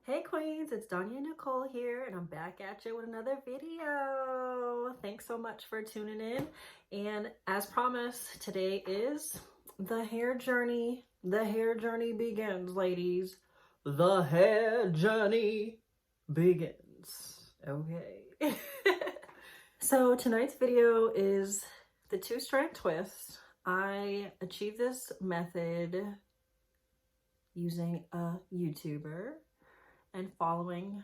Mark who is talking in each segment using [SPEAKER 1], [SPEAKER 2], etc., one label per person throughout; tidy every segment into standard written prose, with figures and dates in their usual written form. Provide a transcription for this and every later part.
[SPEAKER 1] Hey Queens, it's Donyea Nicole here, and I'm back at you with another video. Thanks so much for tuning in. And as promised, today is the hair journey. The hair journey begins, ladies. The hair journey begins. Okay. So tonight's video is the 2-strand twist. I achieved this method using a YouTuber and following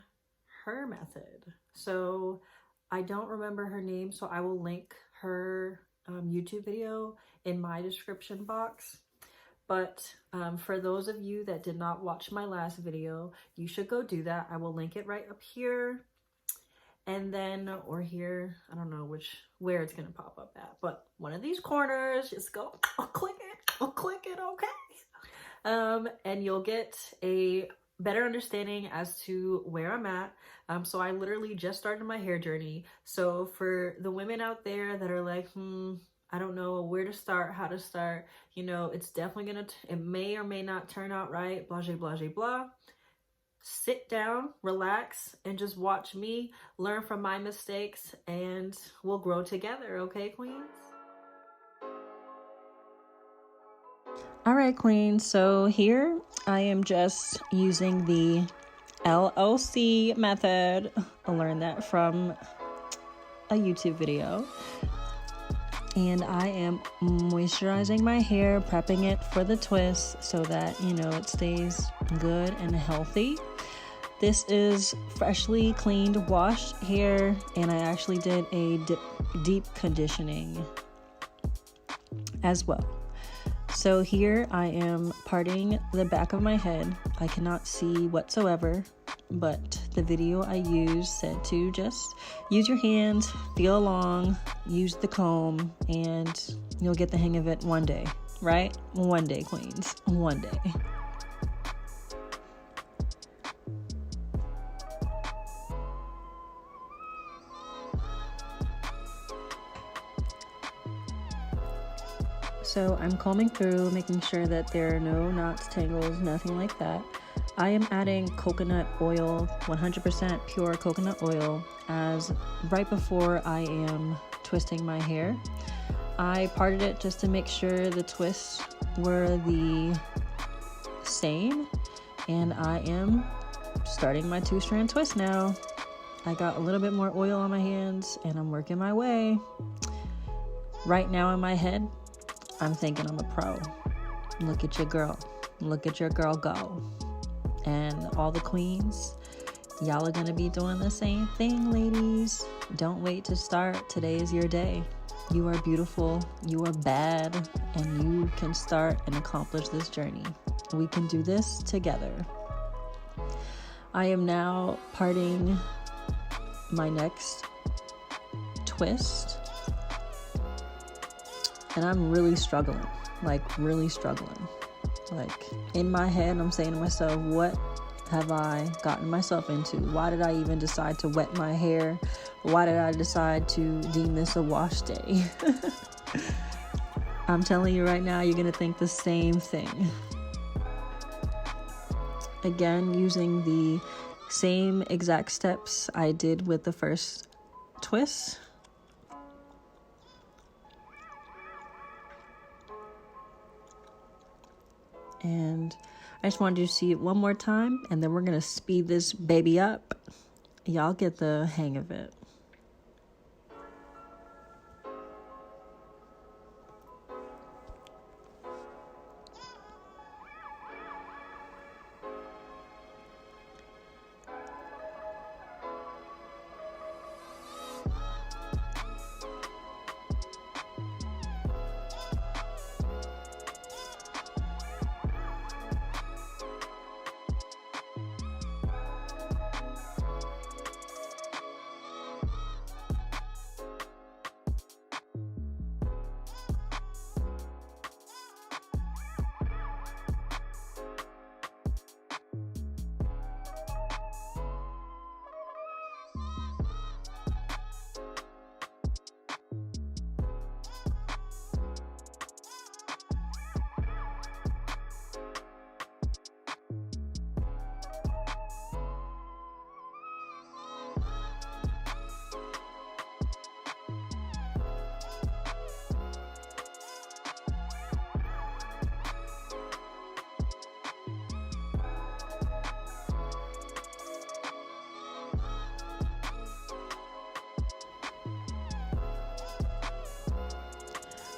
[SPEAKER 1] her method. So I don't remember her name, so I will link her YouTube video in my description box. But for those of you that did not watch my last video, you should go do that. I will link it right up here, and then, or here, I don't know where it's gonna pop up at, but one of these corners, just go click it, okay? And you'll get a better understanding as to where I'm at. So I literally just started my hair journey. So for the women out there that are like, I don't know where to start, how to start, you know, it's definitely it may or may not turn out right, blah, blah, blah, blah. Sit down, relax, and just watch me learn from my mistakes, and we'll grow together, okay, Queens? All right, Queens, so here I am just using the LOC method. I learned that from a YouTube video. And I am moisturizing my hair, prepping it for the twist so that, you know, it stays good and healthy. This is freshly cleaned, washed hair, and I actually did a deep conditioning as well. So here I am parting the back of my head. I cannot see whatsoever, but the video I used said to just use your hands, feel along, use the comb, and you'll get the hang of it one day, right? One day, Queens, one day. So I'm combing through, making sure that there are no knots, tangles, nothing like that. I am adding coconut oil, 100% pure coconut oil, as right before I am twisting my hair. I parted it just to make sure the twists were the same, and I am starting my 2-strand twist now. I got a little bit more oil on my hands, and I'm working my way. Right now in my head, I'm thinking I'm a pro. Look at your girl. Look at your girl go. And all the queens, y'all are going to be doing the same thing, ladies. Don't wait to start. Today is your day. You are beautiful. You are bad. And you can start and accomplish this journey. We can do this together. I am now parting my next twist. And I'm really struggling, like really struggling. Like in my head, I'm saying to myself, what have I gotten myself into? Why did I even decide to wet my hair? Why did I decide to deem this a wash day? I'm telling you right now, you're gonna think the same thing. Again, using the same exact steps I did with the first twist. And I just wanted you to see it one more time, and then we're going to speed this baby up. Y'all get the hang of it.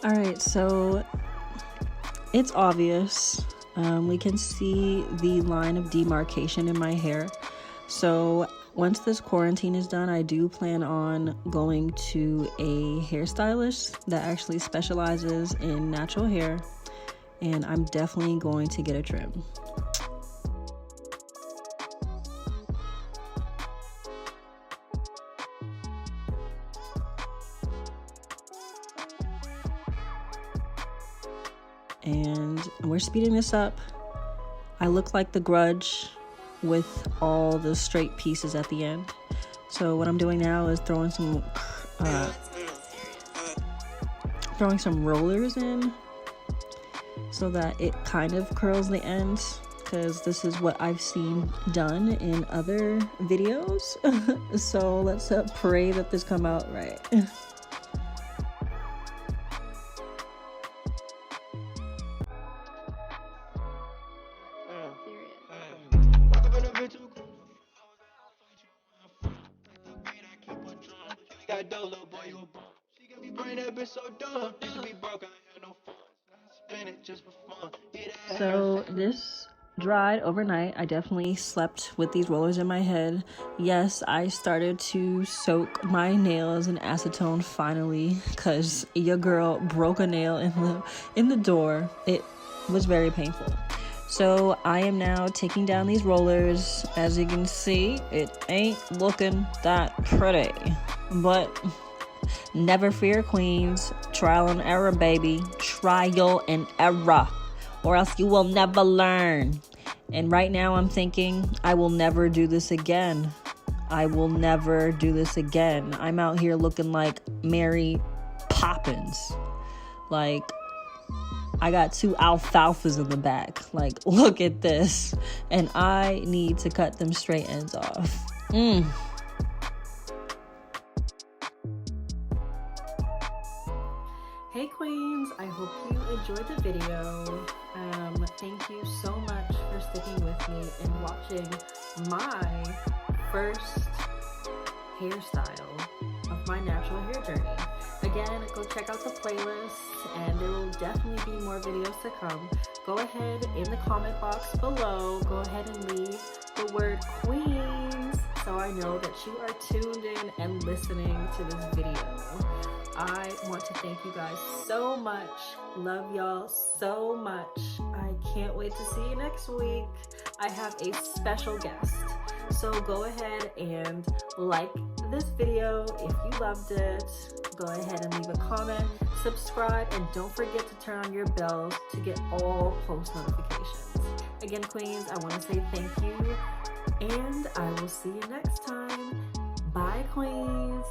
[SPEAKER 1] All right, so it's obvious. We can see the line of demarcation in my hair. So once this quarantine is done, I do plan on going to a hairstylist that actually specializes in natural hair, and I'm definitely going to get a trim. And we're speeding this up. I look like the Grudge with all the straight pieces at the end. So what I'm doing now is throwing some rollers in so that it kind of curls the ends, because this is what I've seen done in other videos. So let's pray that this come out right. So this dried overnight. I definitely slept with these rollers in my head. Yes, I started to soak my nails in acetone finally, because your girl broke a nail in the door. It was very painful. So I am now taking down these rollers. As you can see, it ain't looking that pretty, but never fear, queens. Trial and error, baby. Trial and error, or else you will never learn. And right now I'm thinking, I will never do this again. I will never do this again. I'm out here looking like Mary Poppins. Like, I got 2 alfalfas in the back. Like, look at this. And I need to cut them straight ends off. Hey queens, I hope you enjoyed the video. Thank you so much for sticking with me and watching my first hairstyle of my natural hair journey. Again, go check out the playlist, and there will definitely be more videos to come. Go ahead in the comment box below, go ahead and leave the word queens so I know that you are tuned in and listening to this video. I want to thank you guys so much. Love y'all so much. I can't wait to see you next week. I have a special guest. So go ahead and like this video if you loved it. Go ahead and leave a comment, subscribe, and don't forget to turn on your bells to get all post notifications. Again, queens, I want to say thank you, and I will see you next time. Bye, queens.